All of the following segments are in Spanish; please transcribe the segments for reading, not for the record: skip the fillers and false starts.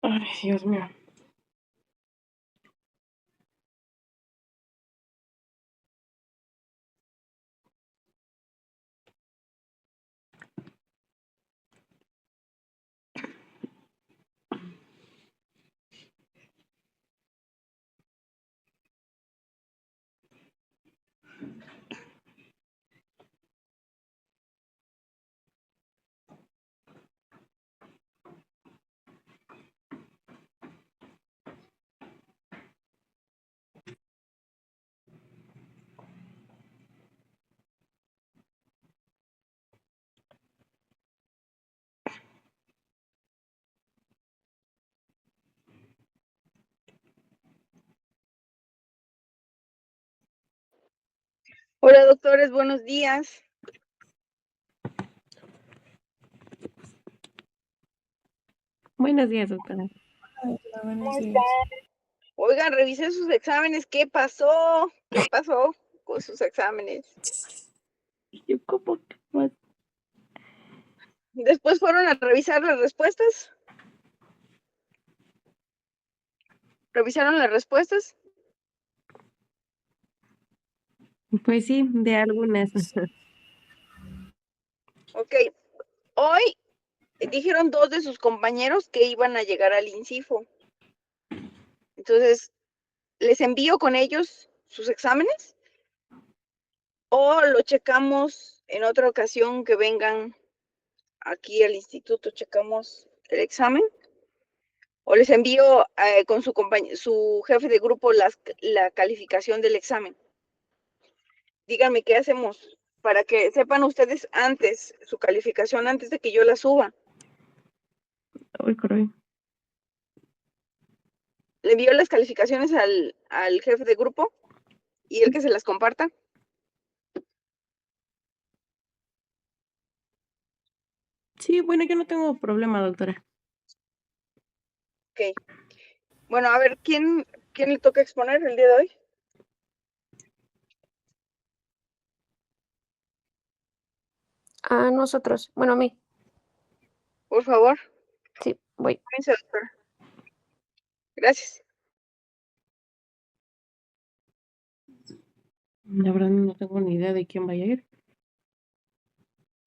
Ay, Dios mío. Hola, doctores, buenos días. Buenos días, doctora. Hola, buenos ¿Cómo días. están? Oigan, revisé sus exámenes. ¿Qué pasó? ¿Qué pasó con sus exámenes? Yo como que pues, Después fueron a revisar las respuestas. ¿Revisaron las respuestas? pues sí, de algunas. Ok. Hoy dijeron dos de sus compañeros que iban a llegar al INCIFO. Entonces, ¿les envío con ellos sus exámenes? ¿O lo checamos en otra ocasión que vengan aquí al instituto? ¿Checamos el examen? ¿O les envío con su jefe de grupo la calificación del examen? Díganme qué hacemos para que sepan ustedes antes su calificación, antes de que yo la suba. Uy, caray. Le envío las calificaciones al jefe de grupo y él que se las comparta. Sí, bueno, yo no tengo problema, doctora. Ok. Bueno, a ver, ¿quién le toca exponer el día de hoy? A nosotros, bueno, a mí, Por favor, sí, voy. comience, doctora. Gracias. La verdad no tengo ni idea de quién vaya a ir.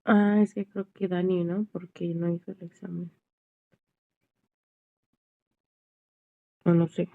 Ah, es que creo que Dani, ¿no? Porque no hizo el examen. O no sé.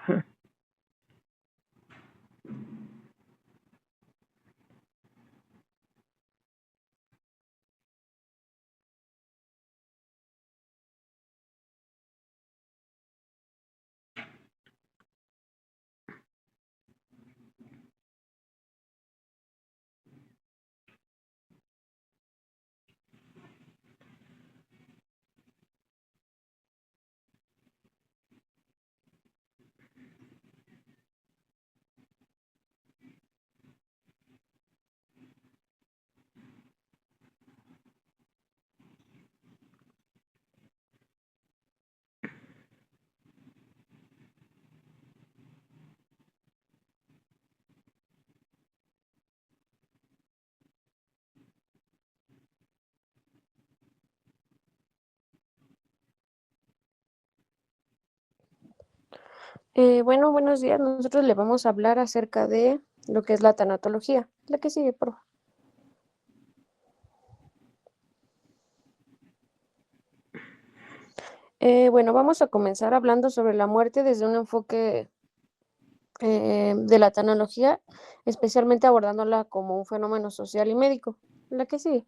Bueno, buenos días. Nosotros le vamos a hablar acerca de lo que es la tanatología. La que sigue, por favor. Bueno, vamos a comenzar hablando sobre la muerte desde un enfoque de la tanatología, especialmente abordándola como un fenómeno social y médico. La que sigue.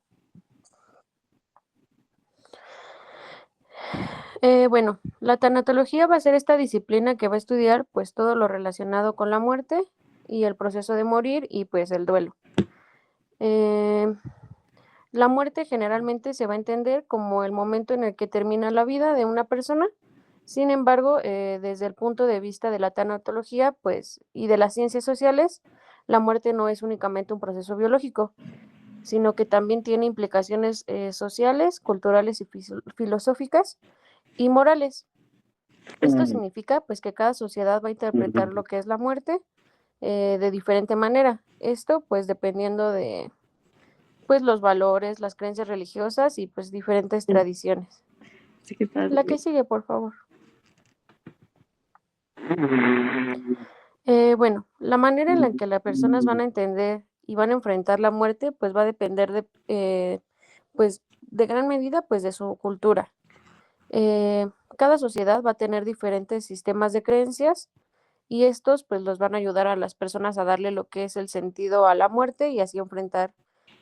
Bueno, la tanatología va a ser esta disciplina que va a estudiar pues todo lo relacionado con la muerte y el proceso de morir y pues el duelo. Eh, la muerte generalmente se va a entender como el momento en el que termina la vida de una persona. Sin embargo, desde el punto de vista de la tanatología, pues, y de las ciencias sociales, la muerte no es únicamente un proceso biológico, sino que también tiene implicaciones sociales, culturales y filosóficas y morales. Esto significa pues que cada sociedad va a interpretar lo que es la muerte de diferente manera. Esto pues dependiendo de pues los valores, las creencias religiosas y pues diferentes Sí. tradiciones. Sí, qué La que padre. sigue, por favor. Bueno, la manera en la que las personas van a entender y van a enfrentar la muerte, pues va a depender pues, de gran medida, pues, de su cultura. Cada sociedad va a tener diferentes sistemas de creencias y estos, pues, los van a ayudar a las personas a darle lo que es el sentido a la muerte y así enfrentar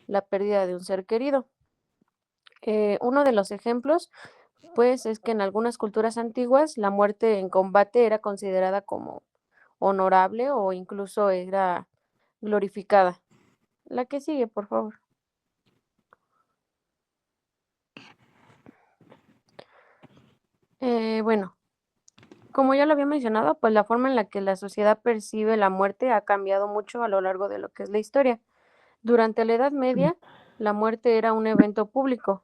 la pérdida de un ser querido. Uno de los ejemplos, pues, es que en algunas culturas antiguas la muerte en combate era considerada como honorable o incluso era glorificada. La que sigue, por favor. Bueno, como ya lo había mencionado, pues la forma en la que la sociedad percibe la muerte ha cambiado mucho a lo largo de lo que es la historia. Durante la Edad Media, la muerte era un evento público.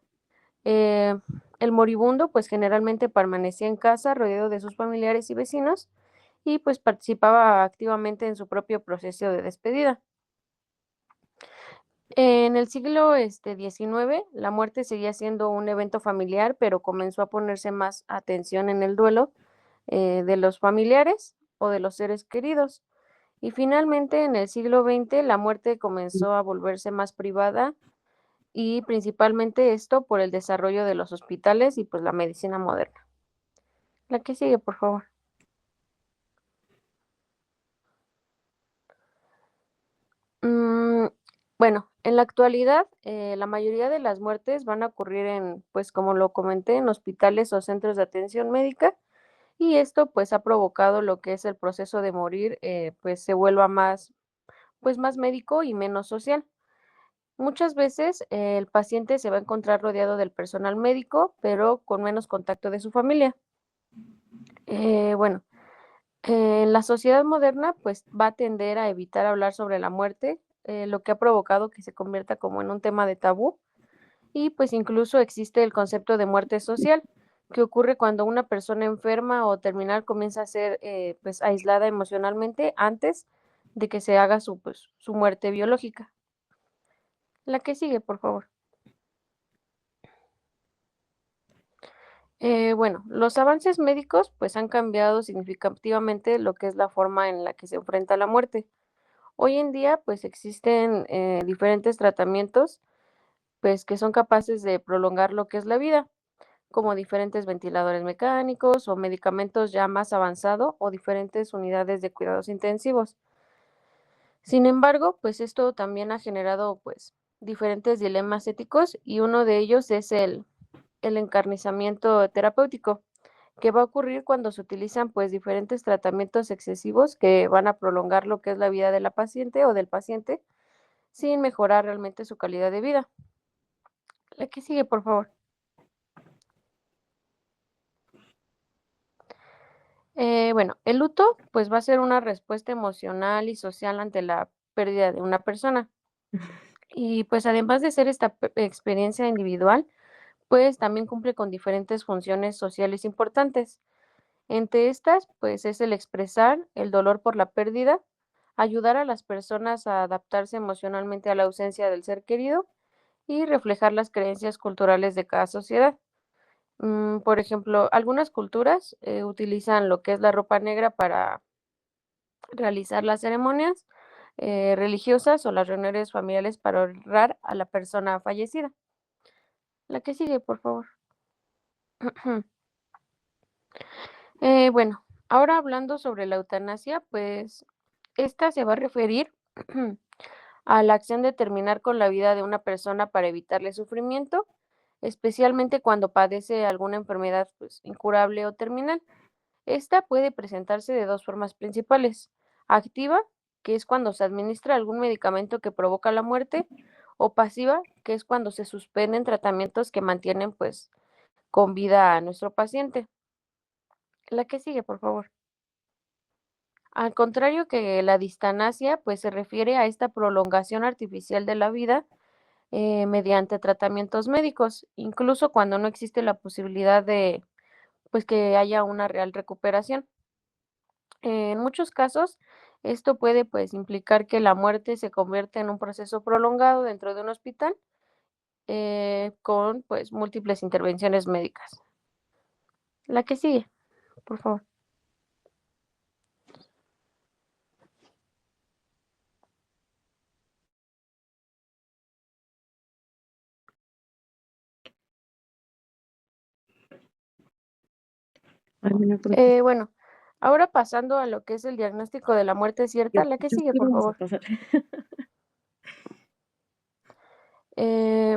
Eh, el moribundo, pues generalmente permanecía en casa rodeado de sus familiares y vecinos y pues participaba activamente en su propio proceso de despedida. En el siglo XIX, la muerte seguía siendo un evento familiar, pero comenzó a ponerse más atención en el duelo de los familiares o de los seres queridos. Y finalmente, en el siglo XX, la muerte comenzó a volverse más privada y principalmente esto por el desarrollo de los hospitales y pues la medicina moderna. La que sigue, por favor. Mm, bueno, en la actualidad, la mayoría de las muertes van a ocurrir en, pues como lo comenté, en hospitales o centros de atención médica y esto pues ha provocado lo que es el proceso de morir, pues se vuelva más, pues más médico y menos social. Muchas veces el paciente se va a encontrar rodeado del personal médico, pero con menos contacto de su familia. Bueno, en la sociedad moderna, pues va a tender a evitar hablar sobre la muerte, lo que ha provocado que se convierta como en un tema de tabú y pues incluso existe el concepto de muerte social, que ocurre cuando una persona enferma o terminal comienza a ser pues aislada emocionalmente antes de que se haga su muerte biológica. La que sigue, por favor. Bueno, los avances médicos pues han cambiado significativamente lo que es la forma en la que se enfrenta la muerte. Hoy en día, pues existen diferentes tratamientos, pues que son capaces de prolongar lo que es la vida, como diferentes ventiladores mecánicos o medicamentos ya más avanzados o diferentes unidades de cuidados intensivos. Sin embargo, pues esto también ha generado pues diferentes dilemas éticos y uno de ellos es el encarnizamiento terapéutico, que va a ocurrir cuando se utilizan pues diferentes tratamientos excesivos que van a prolongar lo que es la vida de la paciente o del paciente sin mejorar realmente su calidad de vida. La que sigue, por favor. Bueno, el luto pues va a ser una respuesta emocional y social ante la pérdida de una persona. Y pues además de ser esta experiencia individual, pues también cumple con diferentes funciones sociales importantes. Entre estas, pues es el expresar el dolor por la pérdida, ayudar a las personas a adaptarse emocionalmente a la ausencia del ser querido y reflejar las creencias culturales de cada sociedad. Por ejemplo, algunas culturas utilizan lo que es la ropa negra para realizar las ceremonias religiosas o las reuniones familiares para honrar a la persona fallecida. La que sigue, por favor. Bueno, ahora hablando sobre la eutanasia, pues esta se va a referir a la acción de terminar con la vida de una persona para evitarle sufrimiento, especialmente cuando padece alguna enfermedad pues, incurable o terminal. Esta puede presentarse de dos formas principales: activa, que es cuando se administra algún medicamento que provoca la muerte, o pasiva, que es cuando se suspenden tratamientos que mantienen pues con vida a nuestro paciente. La que sigue, por favor. Al contrario que la distanasia, pues se refiere a esta prolongación artificial de la vida mediante tratamientos médicos, incluso cuando no existe la posibilidad de pues que haya una real recuperación. En muchos casos, Esto puede pues implicar que la muerte se convierta en un proceso prolongado dentro de un hospital con pues múltiples intervenciones médicas. La que sigue, por favor. Ay, no creo que Bueno, ahora pasando a lo que es el diagnóstico de la muerte cierta, la que yo sigue, creo por que vamos a favor. pasar.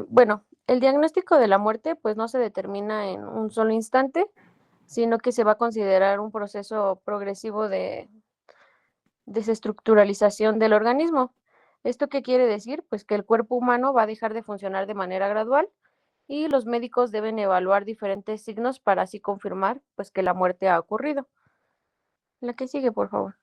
Bueno, el diagnóstico de la muerte pues no se determina en un solo instante, sino que se va a considerar un proceso progresivo de desestructuralización del organismo. ¿Esto qué quiere decir? Pues que el cuerpo humano va a dejar de funcionar de manera gradual y los médicos deben evaluar diferentes signos para así confirmar pues que la muerte ha ocurrido. La que sigue, por favor.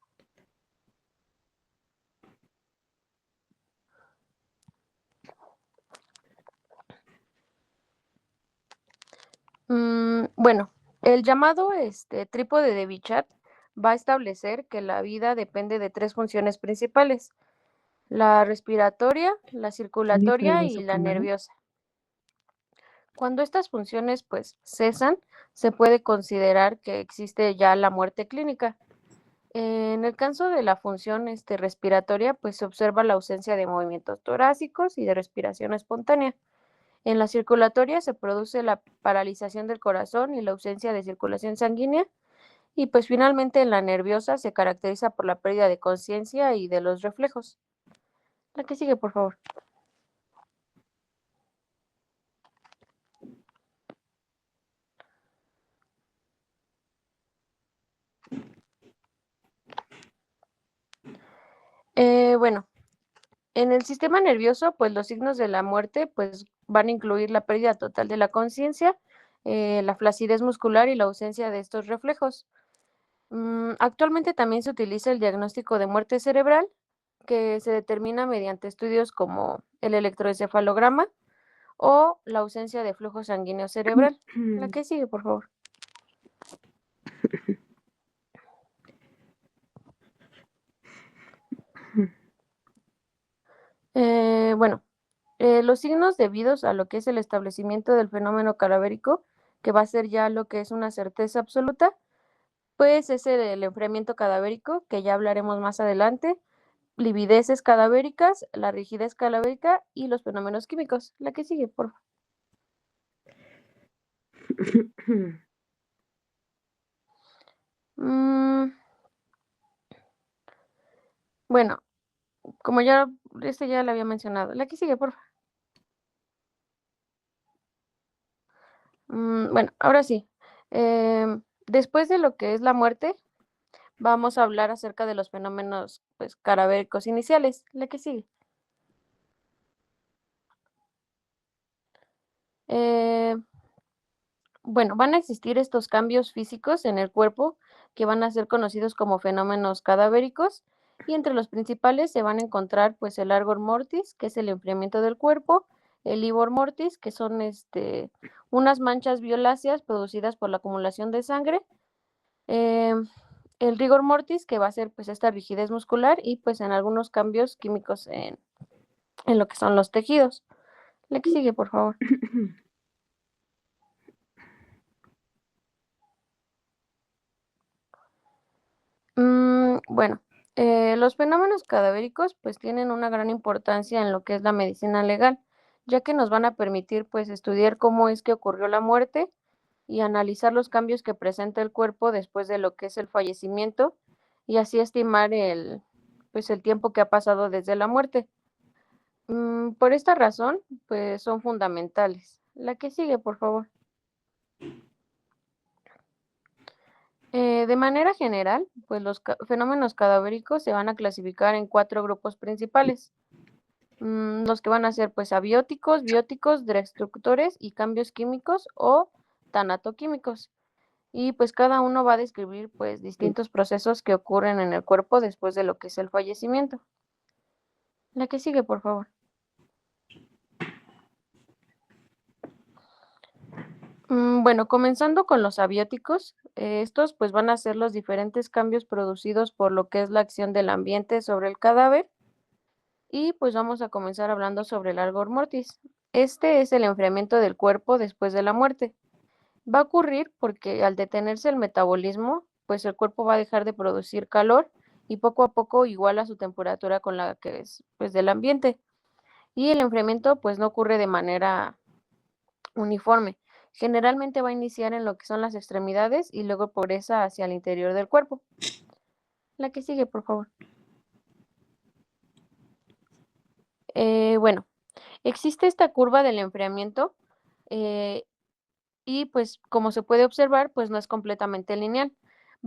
Bueno, el llamado trípode de Bichat va a establecer que la vida depende de tres funciones principales: la respiratoria, la ¿Alguien puede circulatoria ver y su la cámara? nerviosa. Cuando estas funciones pues cesan, se puede considerar que existe ya la muerte clínica. En el caso de la función respiratoria, pues se observa la ausencia de movimientos torácicos y de respiración espontánea. En la circulatoria se produce la paralización del corazón y la ausencia de circulación sanguínea. Y pues finalmente en la nerviosa se caracteriza por la pérdida de conciencia y de los reflejos. La que sigue, por favor. Bueno, en el sistema nervioso, pues los signos de la muerte pues van a incluir la pérdida total de la conciencia, la flacidez muscular y la ausencia de estos reflejos. Actualmente también se utiliza el diagnóstico de muerte cerebral, que se determina mediante estudios como el electroencefalograma o la ausencia de flujo sanguíneo cerebral. La que sigue, por favor. Bueno, los signos debidos a lo que es el establecimiento del fenómeno cadavérico, que va a ser ya lo que es una certeza absoluta, pues es el enfriamiento cadavérico, que ya hablaremos más adelante, livideces cadavéricas, la rigidez cadavérica y los fenómenos químicos. La que sigue, por favor. Mm, bueno, como ya, ya lo había mencionado. La que sigue, por favor. Bueno, ahora sí. Después de lo que es la muerte, vamos a hablar acerca de los fenómenos pues, cadavéricos iniciales. La que sigue. Eh, bueno, van a existir estos cambios físicos en el cuerpo que van a ser conocidos como fenómenos cadavéricos y entre los principales se van a encontrar pues el Argor mortis, que es el enfriamiento del cuerpo, el Livor mortis, que son unas manchas violáceas producidas por la acumulación de sangre, eh, el rigor mortis, que va a ser pues esta rigidez muscular y pues en algunos cambios químicos en lo que son los tejidos. La que sigue, por favor. Bueno, los fenómenos cadavéricos pues tienen una gran importancia en lo que es la medicina legal, ya que nos van a permitir pues estudiar cómo es que ocurrió la muerte y analizar los cambios que presenta el cuerpo después de lo que es el fallecimiento y así estimar pues el tiempo que ha pasado desde la muerte. Por esta razón, pues son fundamentales. La que sigue, por favor. De manera general, pues los fenómenos cadavéricos se van a clasificar en cuatro grupos principales. Los que van a ser pues abióticos, bióticos, destructores y cambios químicos o tanatoquímicos. Y pues cada uno va a describir pues distintos procesos que ocurren en el cuerpo después de lo que es el fallecimiento. La que sigue, por favor. Bueno, comenzando con los abióticos, Estos pues van a ser los diferentes cambios producidos por lo que es la acción del ambiente sobre el cadáver. Y pues vamos a comenzar hablando sobre el rigor mortis. Este es el enfriamiento del cuerpo después de la muerte. Va a ocurrir porque al detenerse el metabolismo, pues el cuerpo va a dejar de producir calor y poco a poco iguala su temperatura con la que es pues del ambiente. Y el enfriamiento pues no ocurre de manera uniforme. Generalmente va a iniciar en lo que son las extremidades y luego progresa hacia el interior del cuerpo. La que sigue, por favor. Bueno, existe esta curva del enfriamiento eh, y pues como se puede observar, pues no es completamente lineal.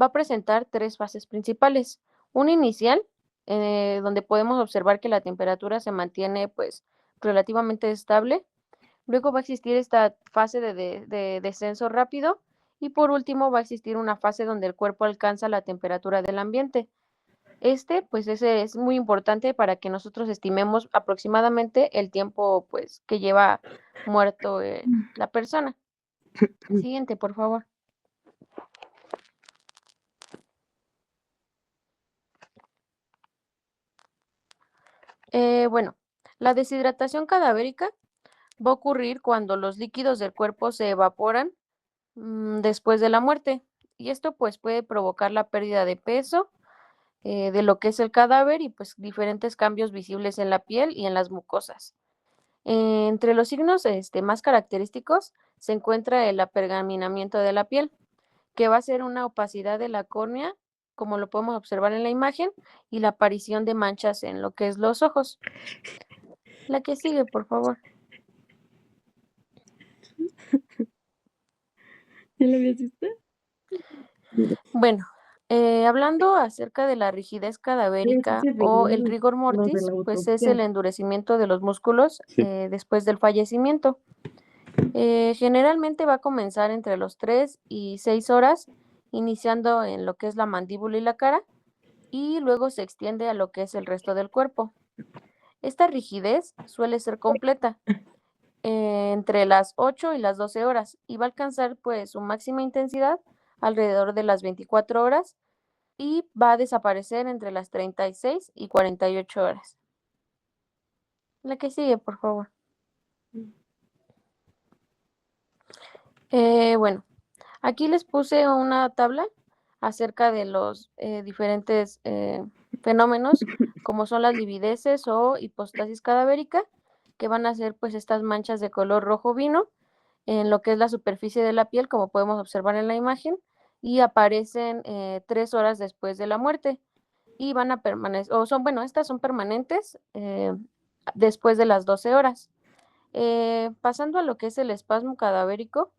Va a presentar tres fases principales. Una inicial, donde podemos observar que la temperatura se mantiene pues relativamente estable. Luego va a existir esta fase de descenso rápido y por último va a existir una fase donde el cuerpo alcanza la temperatura del ambiente. Pues ese es muy importante para que nosotros estimemos aproximadamente el tiempo, pues, que lleva muerto, la persona. Siguiente, por favor. Bueno, la deshidratación cadavérica va a ocurrir cuando los líquidos del cuerpo se evaporan, después de la muerte, y esto, pues, puede provocar la pérdida de peso, de lo que es el cadáver y, pues, diferentes cambios visibles en la piel y en las mucosas. Entre los signos, más característicos se encuentra el apergaminamiento de la piel, que va a ser una opacidad de la córnea, como lo podemos observar en la imagen, y la aparición de manchas en lo que es los ojos. La que sigue, por favor. ¿Ya lo habías visto? Bueno, hablando acerca de la rigidez cadavérica Ese o el video, rigor lo de mortis, la pues es autopsia. el endurecimiento de los músculos Sí. después del fallecimiento. Generalmente va a comenzar entre los 3 y 6 horas, iniciando en lo que es la mandíbula y la cara, y luego se extiende a lo que es el resto del cuerpo. Esta rigidez suele ser completa entre las 8 y las 12 horas y va a alcanzar pues su máxima intensidad alrededor de las 24 horas y va a desaparecer entre las 36 y 48 horas. La que sigue, por favor. Bueno, aquí les puse una tabla acerca de los diferentes fenómenos, como son las livideces o hipostasis cadavérica, que van a ser pues estas manchas de color rojo vino en lo que es la superficie de la piel, como podemos observar en la imagen, y aparecen 3 horas después de la muerte y van a permanecer, o son, bueno, estas son permanentes después de las 12 horas. Pasando a lo que es el espasmo cadavérico,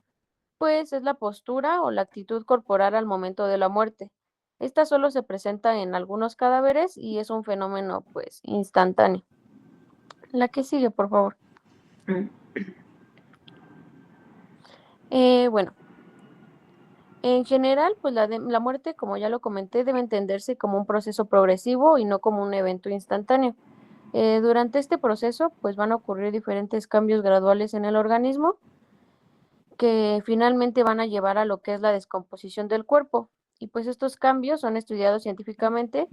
pues es la postura o la actitud corporal al momento de la muerte. Esta solo se presenta en algunos cadáveres y es un fenómeno pues instantáneo. La que sigue, por favor. Bueno, en general, pues la muerte, como ya lo comenté, debe entenderse como un proceso progresivo y no como un evento instantáneo. Durante este proceso, pues van a ocurrir diferentes cambios graduales en el organismo que finalmente van a llevar a lo que es la descomposición del cuerpo. Y pues estos cambios son estudiados científicamente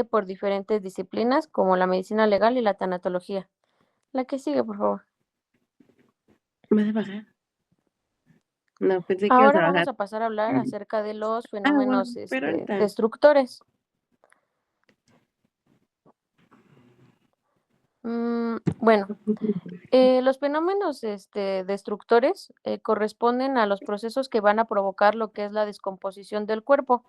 por diferentes disciplinas como la medicina legal y la tanatología. La que sigue, por favor. ¿Vas a bajar? No, pensé que ibas a Ahora bajar. vamos a pasar a hablar acerca de los Bueno, fenómenos pero ahorita. destructores. Bueno, los fenómenos destructores corresponden a los procesos que van a provocar lo que es la descomposición del cuerpo.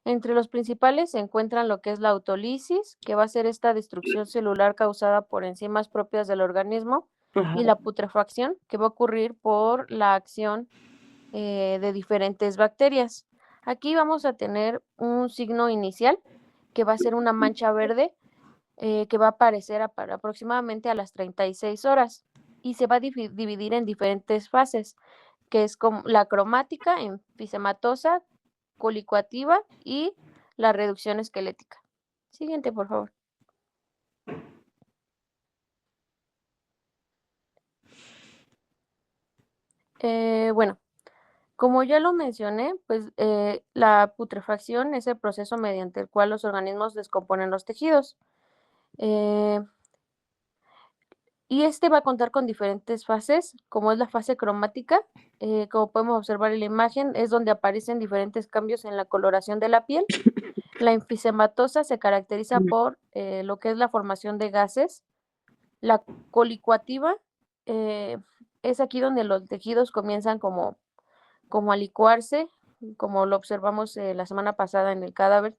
Entre los principales se encuentran lo que es la autolisis, que va a ser esta destrucción celular causada por enzimas propias del organismo, Ajá. y la putrefacción, que va a ocurrir por la acción de diferentes bacterias. Aquí vamos a tener un signo inicial, que va a ser una mancha verde, que va a aparecer aproximadamente a las 36 horas y se va a dividir en diferentes fases, que es como la cromática, enfisematosa, colicoativa y la reducción esquelética. Siguiente, por favor. Bueno, Como ya lo mencioné, pues la putrefacción es el proceso mediante el cual los organismos descomponen los tejidos. Eh, y este va a contar con diferentes fases, como es la fase cromática. Como podemos observar en la imagen, es donde aparecen diferentes cambios en la coloración de la piel. La enfisematosa se caracteriza por lo que es la formación de gases. La colicuativa es aquí donde los tejidos comienzan como a licuarse, como lo observamos la semana pasada en el cadáver.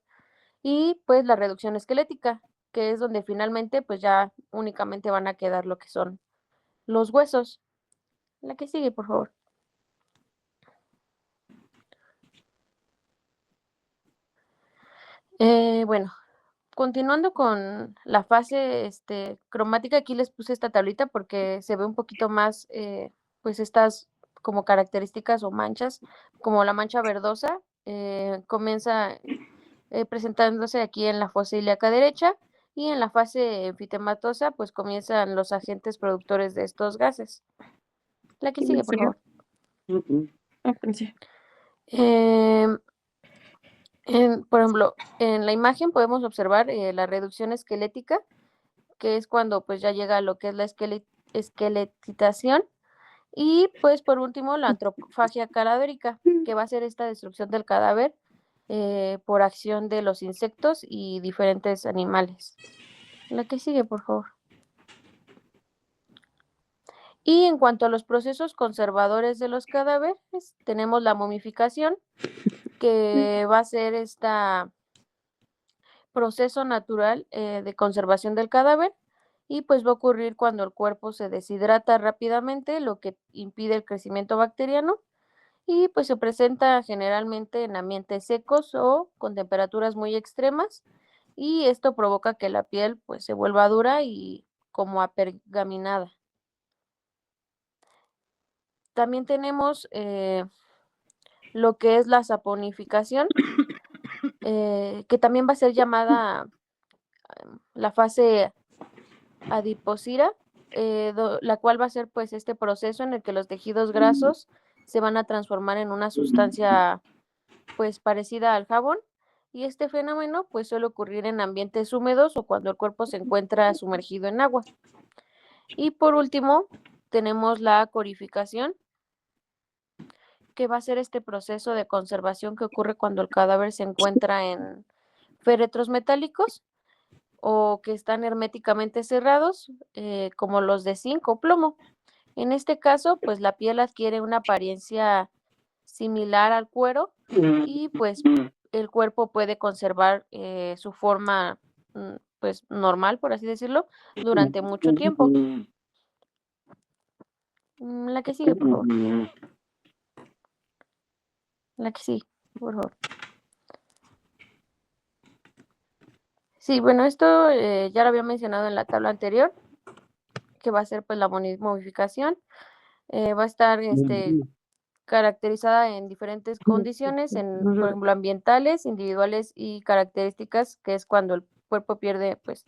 Y pues la reducción esquelética, que es donde finalmente pues ya únicamente van a quedar lo que son los huesos. La que sigue, por favor. Bueno, continuando con la fase cromática, aquí les puse esta tablita porque se ve un poquito más, pues estas como características o manchas, como la mancha verdosa, comienza presentándose aquí en la fosa ilíaca derecha y en la fase enfitematosa, pues comienzan los agentes productores de estos gases. La que sigue, por favor. Pensé. Por ejemplo, en la imagen podemos observar la reducción esquelética, que es cuando pues ya llega a lo que es la esqueletización. Y pues por último, la antropofagia cadavérica, que va a ser esta destrucción del cadáver por acción de los insectos y diferentes animales. La que sigue, por favor. Y en cuanto a los procesos conservadores de los cadáveres, tenemos la momificación, que va a ser este proceso natural de conservación del cadáver. Y pues va a ocurrir cuando el cuerpo se deshidrata rápidamente, lo que impide el crecimiento bacteriano. Y pues se presenta generalmente en ambientes secos o con temperaturas muy extremas. Y esto provoca que la piel pues se vuelva dura y como apergaminada. También tenemos lo que es la saponificación, que también va a ser llamada la fase adiposira, la cual va a ser pues este proceso en el que los tejidos grasos se van a transformar en una sustancia pues parecida al jabón. Y este fenómeno pues suele ocurrir en ambientes húmedos o cuando el cuerpo se encuentra sumergido en agua. Y por último, tenemos la corificación, que va a ser este proceso de conservación que ocurre cuando el cadáver se encuentra en féretros metálicos o que están herméticamente cerrados, como los de zinc o plomo. En este caso, pues la piel adquiere una apariencia similar al cuero y pues el cuerpo puede conservar su forma pues normal, por así decirlo, durante mucho tiempo. La que sigue, por favor. La que sigue, por favor. Sí, bueno, esto ya lo había mencionado en la tabla anterior, que va a ser pues la momificación. Va a estar caracterizada en diferentes condiciones, por ejemplo, ambientales, individuales y características, que es cuando el cuerpo pierde pues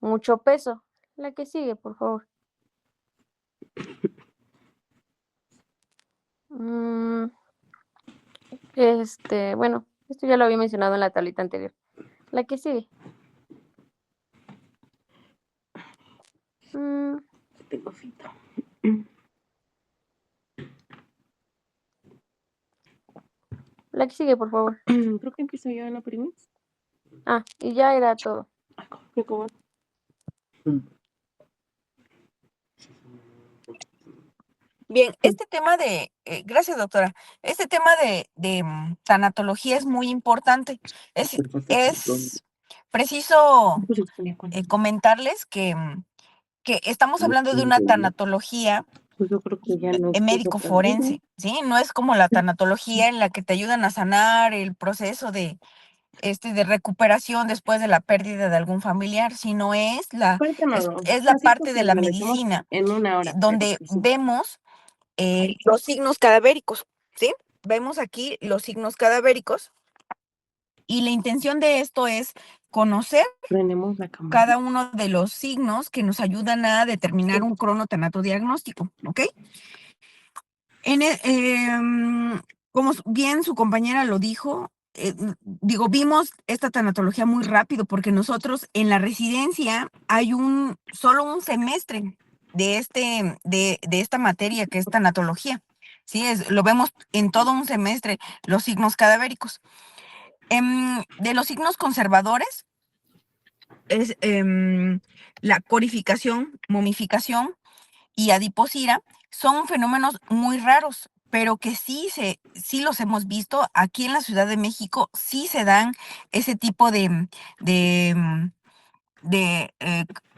mucho peso. La que sigue, por favor. Bueno, esto ya lo había mencionado en la tablita anterior. La que sigue. Tengo fito. La que sigue, por favor. Creo que empiezo yo en la primera. Y ya era todo. ¿Cómo? Bien, este tema gracias doctora, este tema de tanatología es muy importante. Es preciso comentarles que estamos hablando de una tanatología médico forense, ¿sí? No es como la tanatología en la que te ayudan a sanar el proceso de recuperación después de la pérdida de algún familiar, sino es la parte de la medicina donde vemos los signos cadavéricos, ¿sí? Vemos aquí los signos cadavéricos y la intención de esto es conocer cada uno de los signos que nos ayudan a determinar un cronotanatodiagnóstico, ¿ok? como bien su compañera lo dijo, vimos esta tanatología muy rápido porque nosotros en la residencia hay solo un semestre de esta materia que es tanatología. Sí, lo vemos en todo un semestre, los signos cadavéricos. De los signos conservadores es la corificación, momificación y adiposira. Son fenómenos muy raros, pero que sí los hemos visto aquí en la Ciudad de México. Sí se dan ese tipo de, mm, de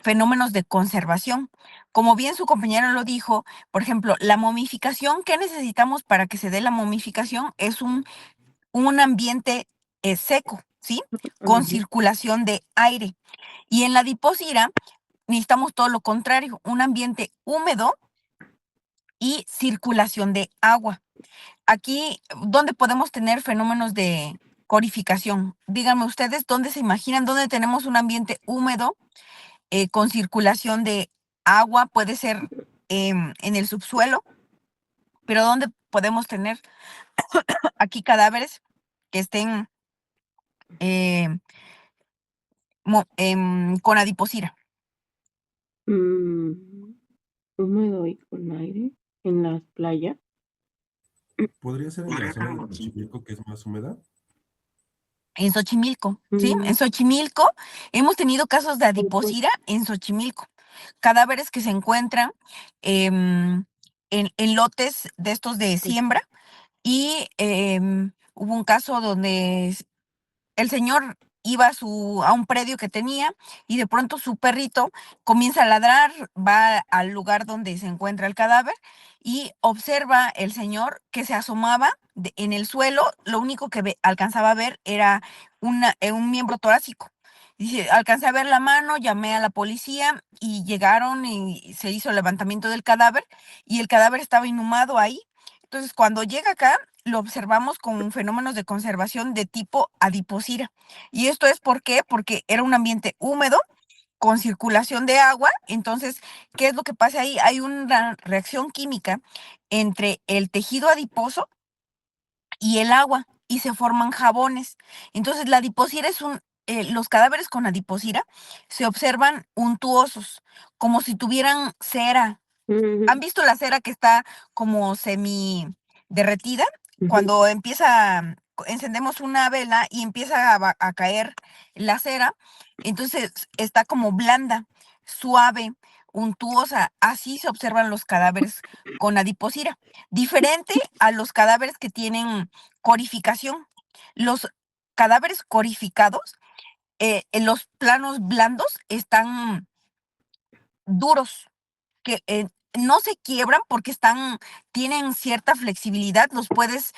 fenómenos de conservación. Como bien su compañero lo dijo, por ejemplo, la momificación, ¿qué necesitamos para que se dé la momificación? Es un ambiente seco, ¿sí? Con circulación de aire. Y en la adiposira necesitamos todo lo contrario, un ambiente húmedo y circulación de agua. Aquí, ¿dónde podemos tener fenómenos de corificación? Díganme ustedes, ¿dónde se imaginan? ¿Dónde tenemos un ambiente húmedo con circulación de agua? Puede ser en el subsuelo, pero ¿dónde podemos tener aquí cadáveres que estén eh, con adiposira? Húmedo y con aire en las playas. ¿Podría ser en la zona de Xochimilco, que es más húmeda? En Xochimilco, ¿sí? En Xochimilco hemos tenido casos de adiposira en Xochimilco. Cadáveres que se encuentran en lotes de estos de siembra y hubo un caso donde el señor iba a un predio que tenía y de pronto su perrito comienza a ladrar, va al lugar donde se encuentra el cadáver y observa el señor que se asomaba en el suelo, lo único que alcanzaba a ver era un miembro torácico. Dice, alcancé a ver la mano, llamé a la policía y llegaron y se hizo el levantamiento del cadáver y el cadáver estaba inhumado ahí. Entonces, cuando llega acá, lo observamos con fenómenos de conservación de tipo adiposira. ¿Y esto es por qué? Porque era un ambiente húmedo con circulación de agua. Entonces, ¿qué es lo que pasa ahí? Hay una reacción química entre el tejido adiposo y el agua y se forman jabones. Entonces, la adiposira los cadáveres con adiposira se observan untuosos, como si tuvieran cera. ¿Han visto la cera que está como semi derretida? Cuando encendemos una vela y empieza a caer la cera, entonces está como blanda, suave, untuosa. Así se observan los cadáveres con adiposira. Diferente a los cadáveres que tienen corificación. Los cadáveres corificados, en los planos blandos están duros, que no se quiebran porque tienen cierta flexibilidad, los puedes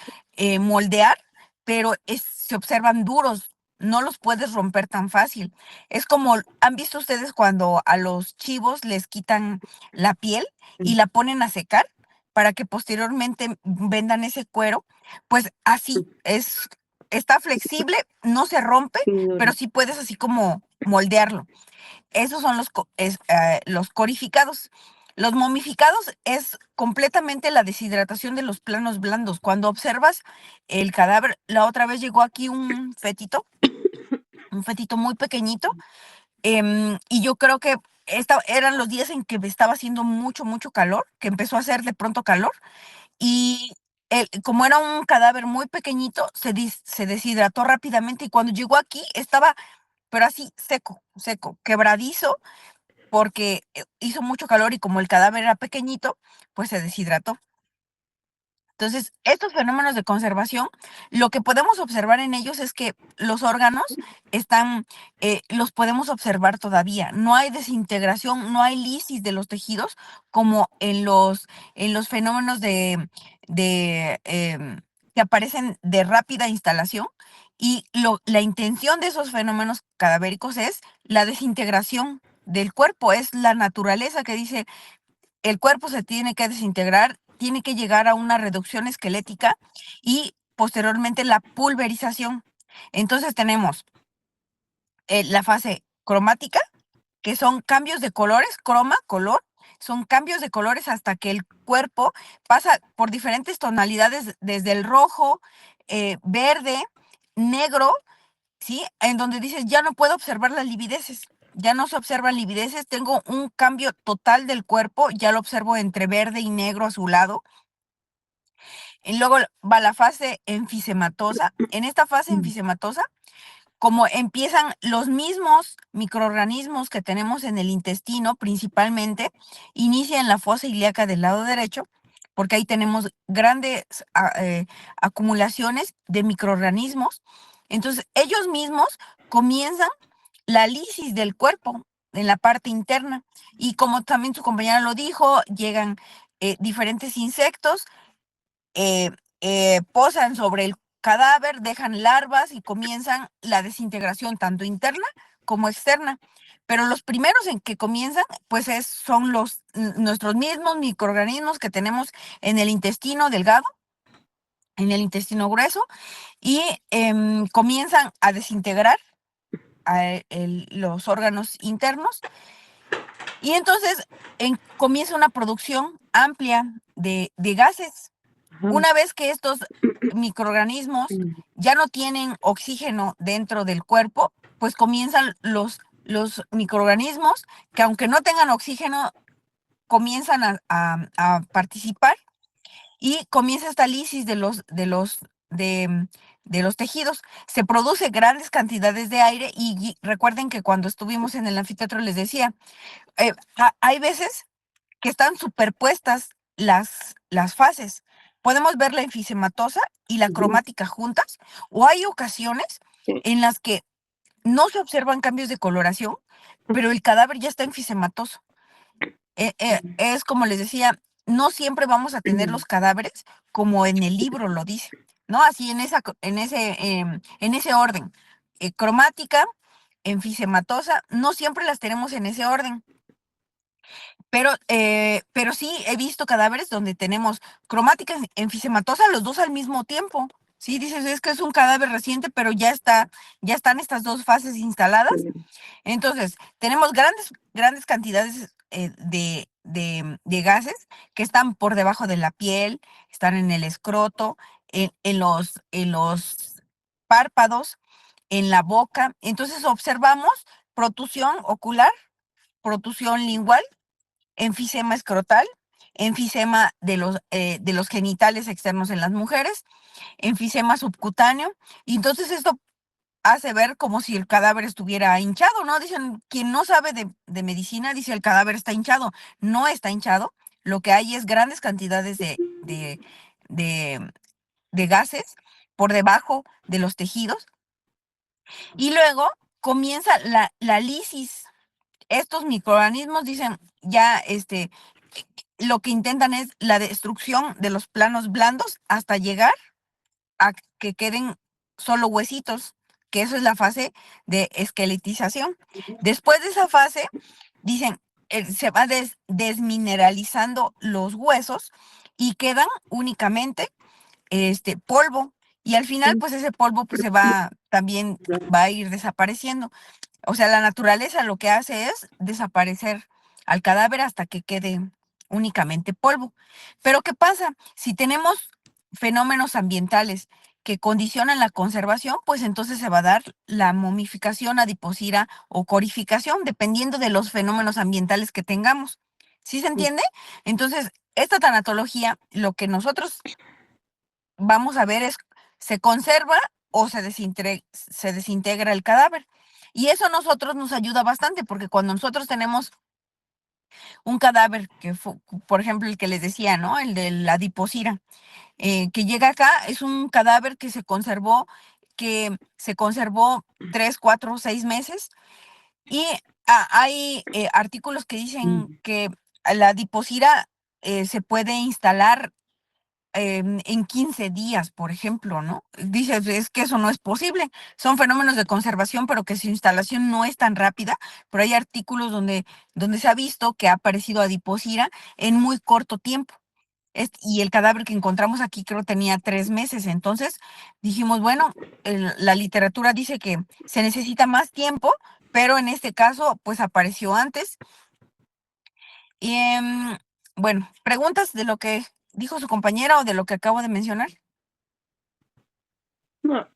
moldear, pero se observan duros, no los puedes romper tan fácil. Es como, ¿han visto ustedes cuando a los chivos les quitan la piel y la ponen a secar para que posteriormente vendan ese cuero? Pues así, está flexible, no se rompe, pero sí puedes así como moldearlo. Esos son los corificados. Los momificados es completamente la deshidratación de los planos blandos. Cuando observas el cadáver, la otra vez llegó aquí un fetito muy pequeñito, y yo creo que eran los días en que estaba haciendo mucho, mucho calor, que empezó a hacer de pronto calor, y como era un cadáver muy pequeñito, se deshidrató rápidamente y cuando llegó aquí estaba, pero así seco, seco, quebradizo, porque hizo mucho calor y como el cadáver era pequeñito, pues se deshidrató. Entonces, estos fenómenos de conservación, lo que podemos observar en ellos es que los órganos los podemos observar todavía. No hay desintegración, no hay lisis de los tejidos como en los fenómenos que aparecen de rápida instalación. Y la intención de esos fenómenos cadavéricos es la desintegración del cuerpo, es la naturaleza que dice, el cuerpo se tiene que desintegrar, tiene que llegar a una reducción esquelética y posteriormente la pulverización. Entonces tenemos la fase cromática, que son cambios de colores, croma, color, son cambios de colores hasta que el cuerpo pasa por diferentes tonalidades, desde el rojo, verde, negro, ¿sí? En donde dices, ya no puedo observar las livideces, ya no se observan livideces, tengo un cambio total del cuerpo, ya lo observo entre verde y negro azulado. Y luego va la fase enfisematosa. En esta fase enfisematosa, como empiezan los mismos microorganismos que tenemos en el intestino principalmente, inicia en la fosa ilíaca del lado derecho, porque ahí tenemos grandes acumulaciones de microorganismos. Entonces, ellos mismos comienzan la lisis del cuerpo en la parte interna. Y como también su compañera lo dijo, llegan diferentes insectos, posan sobre el cadáver, dejan larvas y comienzan la desintegración tanto interna como externa. Pero los primeros en que comienzan, pues son nuestros mismos microorganismos que tenemos en el intestino delgado, en el intestino grueso, y comienzan a desintegrar los órganos internos. Y entonces comienza una producción amplia de gases. Ajá. Una vez que estos microorganismos ya no tienen oxígeno dentro del cuerpo, pues comienzan los microorganismos que, aunque no tengan oxígeno, comienzan a participar, y comienza esta lisis de los tejidos. Se produce grandes cantidades de aire y recuerden que cuando estuvimos en el anfiteatro les decía, hay veces que están superpuestas las fases. Podemos ver la enfisematosa y la cromática juntas, o hay ocasiones Sí. en las que no se observan cambios de coloración, pero el cadáver ya está enfisematoso. Es como les decía, no siempre vamos a tener los cadáveres como en el libro lo dice, ¿no? Así en ese orden. Cromática, enfisematosa, no siempre las tenemos en ese orden. Pero sí he visto cadáveres donde tenemos cromática enfisematosa los dos al mismo tiempo. Sí, dices, es que es un cadáver reciente, pero ya están estas dos fases instaladas. Entonces, tenemos grandes cantidades de gases que están por debajo de la piel, están en el escroto, en los párpados, en la boca. Entonces, observamos protusión ocular, protusión lingual, enfisema escrotal, enfisema de los genitales externos en las mujeres, enfisema subcutáneo. Y entonces esto hace ver como si el cadáver estuviera hinchado, ¿no? Dicen, quien no sabe de medicina dice el cadáver está hinchado. No está hinchado. Lo que hay es grandes cantidades de gases por debajo de los tejidos. Y luego comienza la lisis. Estos microorganismos dicen, ya lo que intentan es la destrucción de los planos blandos hasta llegar a que queden solo huesitos, que eso es la fase de esqueletización. Después de esa fase, dicen, se va desmineralizando los huesos y quedan únicamente polvo. Y al final, pues ese polvo pues también va a ir desapareciendo. O sea, la naturaleza lo que hace es desaparecer al cadáver hasta que quede únicamente polvo. Pero ¿qué pasa? Si tenemos fenómenos ambientales que condicionan la conservación, pues entonces se va a dar la momificación, adiposira o corificación, dependiendo de los fenómenos ambientales que tengamos. ¿Sí se entiende? Entonces, esta tanatología, lo que nosotros vamos a ver es, ¿se conserva o se desintegra el cadáver? Y eso a nosotros nos ayuda bastante, porque cuando nosotros tenemos un cadáver, por ejemplo, el que les decía, ¿no? El de la adiposira, que llega acá, es un cadáver que se conservó 3, 4, 6 meses. Y hay artículos que dicen que la adiposira se puede instalar en 15 días, por ejemplo, ¿no? Dices, es que eso no es posible. Son fenómenos de conservación, pero que su instalación no es tan rápida. Pero hay artículos donde se ha visto que ha aparecido adiposira en muy corto tiempo. Y el cadáver que encontramos aquí creo tenía 3 meses. Entonces dijimos, bueno, la literatura dice que se necesita más tiempo, pero en este caso, pues apareció antes. Y, bueno, ¿preguntas de lo que dijo su compañera o de lo que acabo de mencionar? No.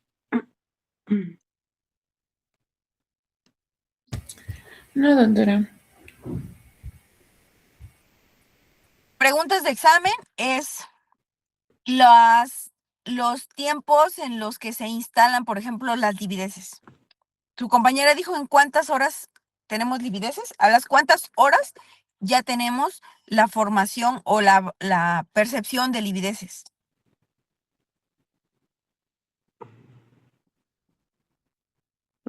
No, doctora. Preguntas de examen es los tiempos en los que se instalan, por ejemplo, las livideces. Tu compañera dijo en cuántas horas tenemos livideces, a las cuántas horas ya tenemos la formación o la percepción de livideces.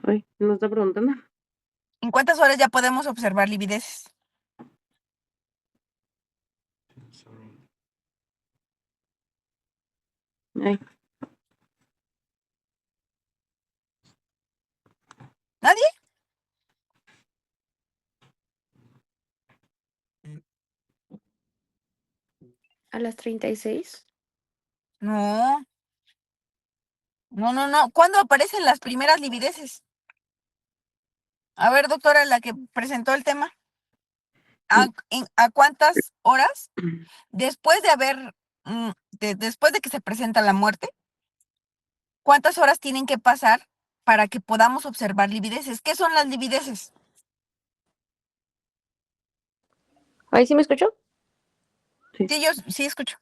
Ay, ¿no está preguntando? ¿En cuántas horas ya podemos observar livideces? Ay, ¿Nadie? A las 36. No. No. ¿Cuándo aparecen las primeras livideces? A ver, doctora, la que presentó el tema. ¿A cuántas horas después de haber, después de que se presenta la muerte, cuántas horas tienen que pasar para que podamos observar livideces? ¿Qué son las livideces? ¿Ahí sí me escuchó? Sí, yo sí escucho.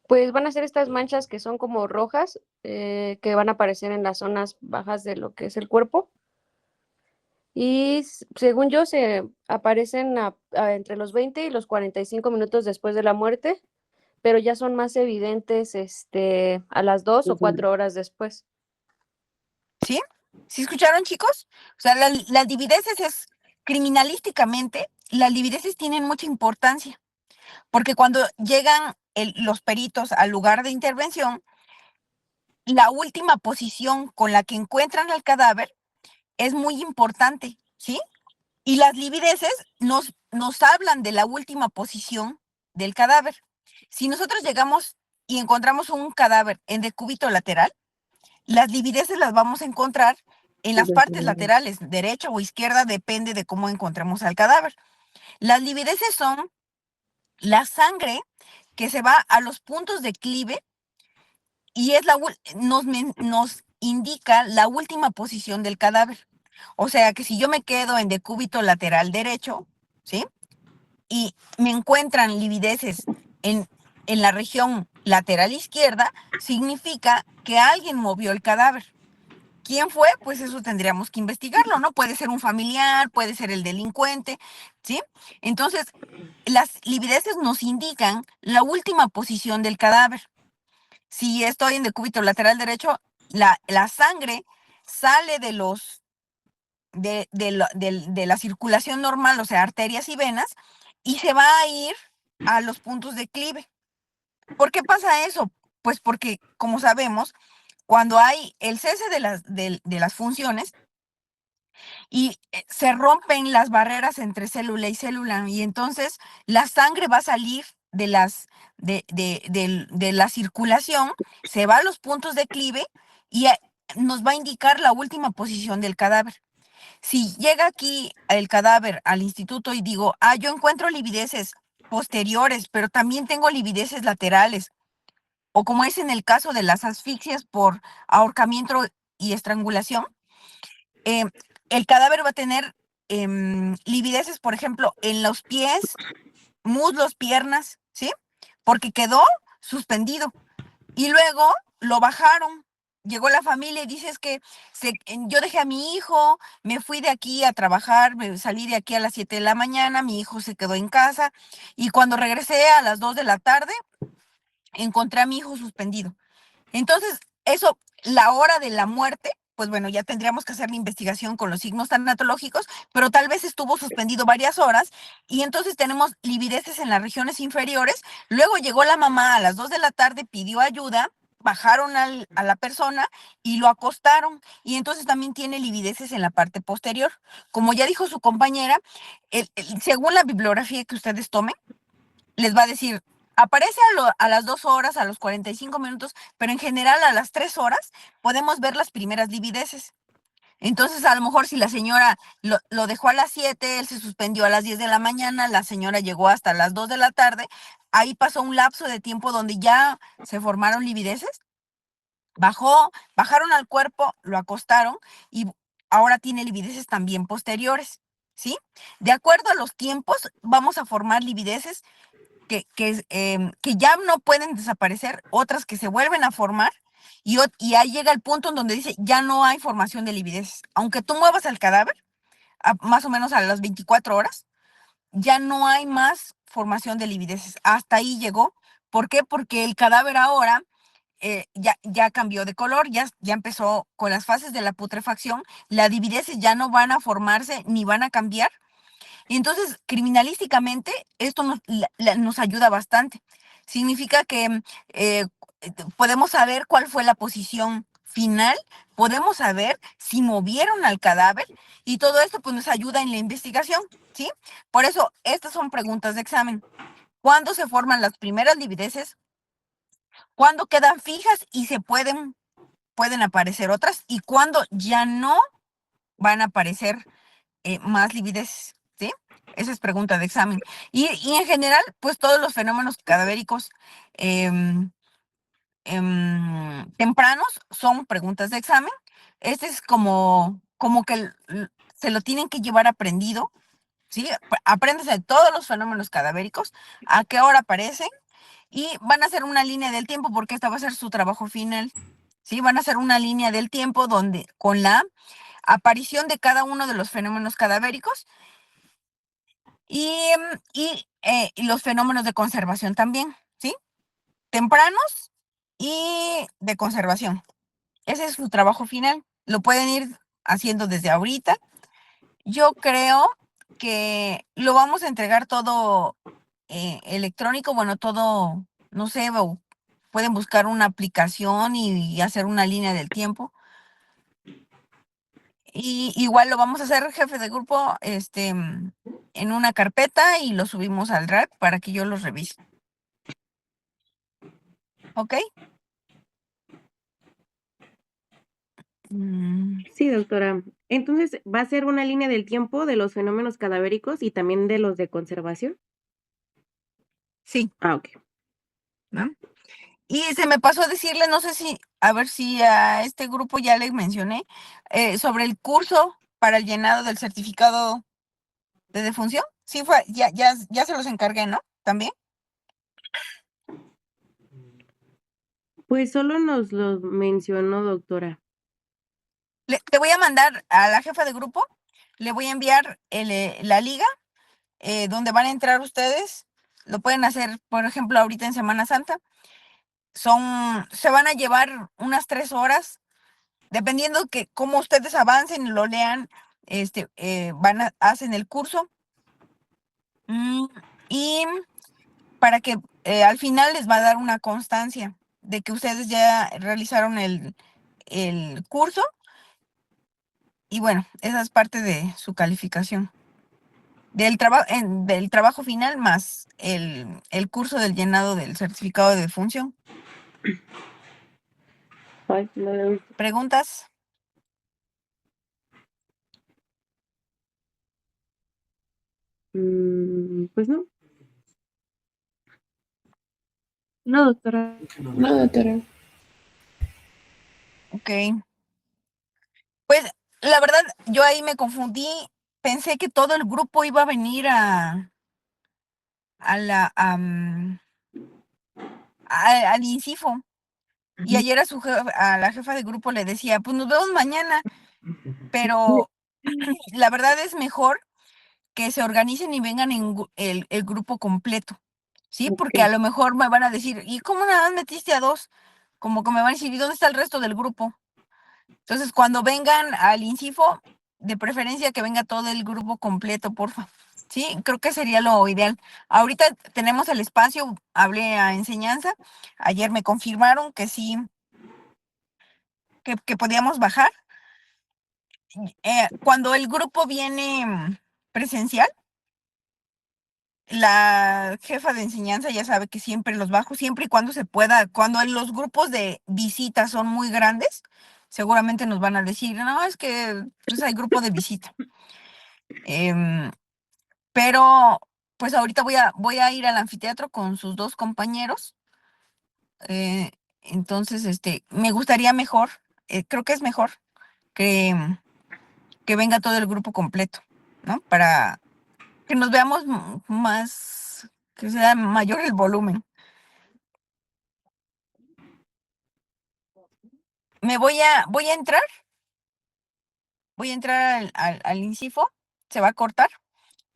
Pues van a ser estas manchas que son como rojas, que van a aparecer en las zonas bajas de lo que es el cuerpo. Y según yo, se aparecen entre los 20 y los 45 minutos después de la muerte, pero ya son más evidentes a las 2 o 4 horas después. ¿Sí? ¿Sí escucharon, chicos? O sea, las livideces es, criminalísticamente, las livideces tienen mucha importancia, porque cuando llegan los peritos al lugar de intervención, la última posición con la que encuentran al cadáver es muy importante, ¿sí? Y las livideces nos hablan de la última posición del cadáver. Si nosotros llegamos y encontramos un cadáver en decúbito lateral, las livideces las vamos a encontrar en las partes laterales, derecha o izquierda, depende de cómo encontremos al cadáver. Las livideces son la sangre que se va a los puntos de clive y es nos indica la última posición del cadáver. O sea que si yo me quedo en decúbito lateral derecho, ¿sí? Y me encuentran livideces en la región lateral izquierda, significa que alguien movió el cadáver. ¿Quién fue? Pues eso tendríamos que investigarlo, ¿no? Puede ser un familiar, puede ser el delincuente, ¿sí? Entonces, las livideces nos indican la última posición del cadáver. Si estoy en decúbito lateral derecho, la sangre sale de la circulación normal, o sea, arterias y venas, y se va a ir a los puntos de clive. ¿Por qué pasa eso? Pues porque, como sabemos, cuando hay el cese de las funciones y se rompen las barreras entre célula y célula, y entonces la sangre va a salir de la circulación, se va a los puntos de clive y nos va a indicar la última posición del cadáver. Si llega aquí el cadáver al instituto y digo, yo encuentro livideces posteriores, pero también tengo livideces laterales, o como es en el caso de las asfixias por ahorcamiento y estrangulación, el cadáver va a tener livideces, por ejemplo, en los pies, muslos, piernas, ¿sí? Porque quedó suspendido. Y luego lo bajaron. Llegó la familia y dices que yo dejé a mi hijo, me fui de aquí a trabajar, salí de aquí a las 7 de la mañana, mi hijo se quedó en casa y cuando regresé a las 2 de la tarde, encontré a mi hijo suspendido. Entonces, eso, la hora de la muerte, pues bueno, ya tendríamos que hacer la investigación con los signos tanatológicos, pero tal vez estuvo suspendido varias horas y entonces tenemos livideces en las regiones inferiores. Luego llegó la mamá a las 2 de la tarde, pidió ayuda, bajaron a la persona y lo acostaron y entonces también tiene livideces en la parte posterior. Como ya dijo su compañera, según la bibliografía que ustedes tomen, les va a decir, aparece a las 2 horas, a los 45 minutos, pero en general a las 3 horas podemos ver las primeras livideces. Entonces, a lo mejor si la señora lo dejó a las 7, él se suspendió a las 10 de la mañana, la señora llegó hasta las 2 de la tarde, ahí pasó un lapso de tiempo donde ya se formaron livideces, bajaron al cuerpo, lo acostaron y ahora tiene livideces también posteriores, ¿sí? De acuerdo a los tiempos, vamos a formar livideces que ya no pueden desaparecer, otras que se vuelven a formar, y ahí llega el punto en donde dice, ya no hay formación de livideces. Aunque tú muevas el cadáver, más o menos a las 24 horas, ya no hay más formación de livideces. Hasta ahí llegó. ¿Por qué? Porque el cadáver ahora ya cambió de color, ya empezó con las fases de la putrefacción, las livideces ya no van a formarse ni van a cambiar. Y entonces, criminalísticamente, esto nos ayuda bastante. Significa que podemos saber cuál fue la posición final, podemos saber si movieron al cadáver y todo esto pues nos ayuda en la investigación, ¿sí? Por eso, estas son preguntas de examen. ¿Cuándo se forman las primeras livideces? ¿Cuándo quedan fijas y pueden aparecer otras? ¿Y cuándo ya no van a aparecer más livideces? ¿Sí? Esa es pregunta de examen. Y en general, pues todos los fenómenos cadavéricos tempranos son preguntas de examen. Este es como que se lo tienen que llevar aprendido, ¿sí? Apréndese todos los fenómenos cadavéricos, a qué hora aparecen, y van a hacer una línea del tiempo, porque esta va a ser su trabajo final, ¿sí? Van a hacer una línea del tiempo donde con la aparición de cada uno de los fenómenos cadavéricos y los fenómenos de conservación también, ¿sí? Tempranos y de conservación. Ese es su trabajo final. Lo pueden ir haciendo desde ahorita. Yo creo que lo vamos a entregar todo electrónico, bueno, todo, no sé, pueden buscar una aplicación y hacer una línea del tiempo. Y igual lo vamos a hacer, jefe de grupo, en una carpeta, y lo subimos al Drive para que yo los revise. ¿Ok? Sí, doctora. Entonces, ¿va a ser una línea del tiempo de los fenómenos cadavéricos y también de los de conservación? Sí, Ah, ok. ¿no? Y se me pasó a decirle, no sé si, a ver si a este grupo ya les mencioné, sobre el curso para el llenado del certificado de defunción. Sí, ya se los encargué, ¿no? También. Pues solo nos lo mencionó, doctora. Te voy a mandar a la jefa de grupo, le voy a enviar la liga donde van a entrar ustedes. Lo pueden hacer, por ejemplo, ahorita en Semana Santa. Se van a llevar unas 3 horas, dependiendo que cómo ustedes avancen y lo lean, hacen el curso. Y para que al final les va a dar una constancia de que ustedes ya realizaron el curso. Y bueno, esa es parte de su calificación. Del trabajo final más el curso del llenado del certificado de defunción. Ay, no lo he visto. ¿Preguntas? Pues no. No, doctora. No, doctora. Ok. Pues la verdad, yo ahí me confundí. Pensé que todo el grupo iba a venir al INCIFO. Y ayer a la jefa de grupo le decía, pues nos vemos mañana. Pero la verdad es mejor que se organicen y vengan el grupo completo, ¿sí? Porque a Ok. lo mejor me van a decir, ¿y cómo nada más metiste a 2? Como que me van a decir, ¿y dónde está el resto del grupo? Entonces, cuando vengan al INCIFO, de preferencia que venga todo el grupo completo, porfa. Sí, creo que sería lo ideal. Ahorita tenemos el espacio, hablé a enseñanza. Ayer me confirmaron que sí, que podíamos bajar. Cuando el grupo viene presencial, la jefa de enseñanza ya sabe que siempre los bajo, siempre y cuando se pueda. Cuando los grupos de visita son muy grandes, seguramente nos van a decir, no, es que pues hay grupo de visita. Pero pues ahorita voy a ir al anfiteatro con sus dos compañeros. Entonces, me gustaría mejor, creo que es mejor que, que venga todo el grupo completo, ¿no? Para que nos veamos más, que sea mayor el volumen. Voy a entrar al INCIFO, se va a cortar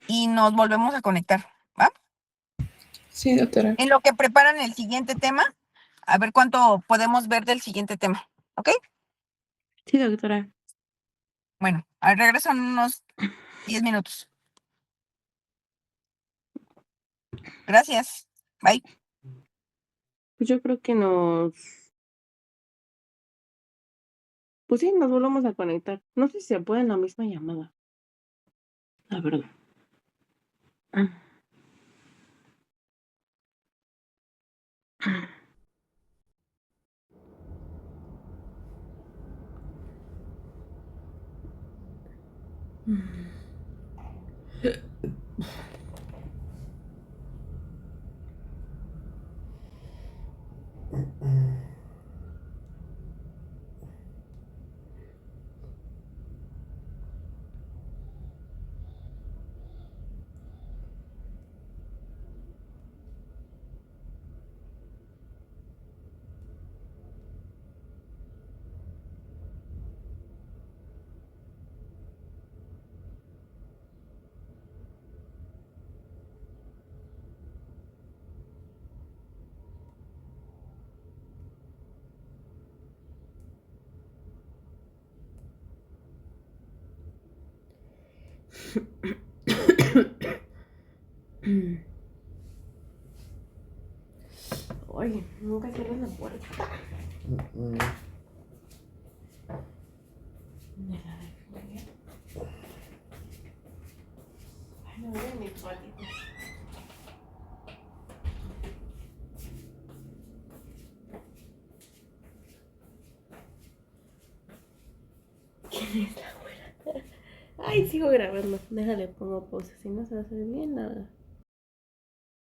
y nos volvemos a conectar, ¿va? Sí, doctora. En lo que preparan el siguiente tema, a ver cuánto podemos ver del siguiente tema, ¿ok? Sí, doctora. Bueno, al regreso en unos 10 minutos. Gracias. Bye. Pues yo creo que pues sí, nos volvemos a conectar. No sé si se puede en la misma llamada. La verdad. Oye, nunca cierras la puerta. De la de Julia. Ay, no veo mis patitas. ¿Quién está afuera? Ay, sigo grabando. Déjale, pongo pausa. Si no se va a hacer bien nada.